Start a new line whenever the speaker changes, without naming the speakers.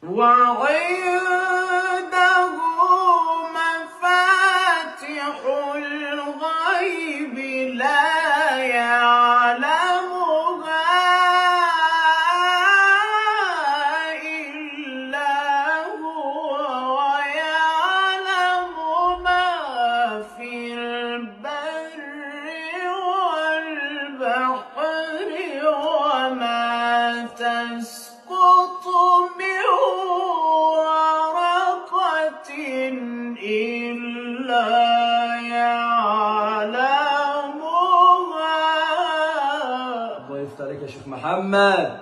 وعنده مفاتح الغيب لا يعلمها إلا هو ويعلم ما في البر والبحر وما تسقط من ورقة إلا يعلمها.
الله يفتح عليك يا شيخ محمد.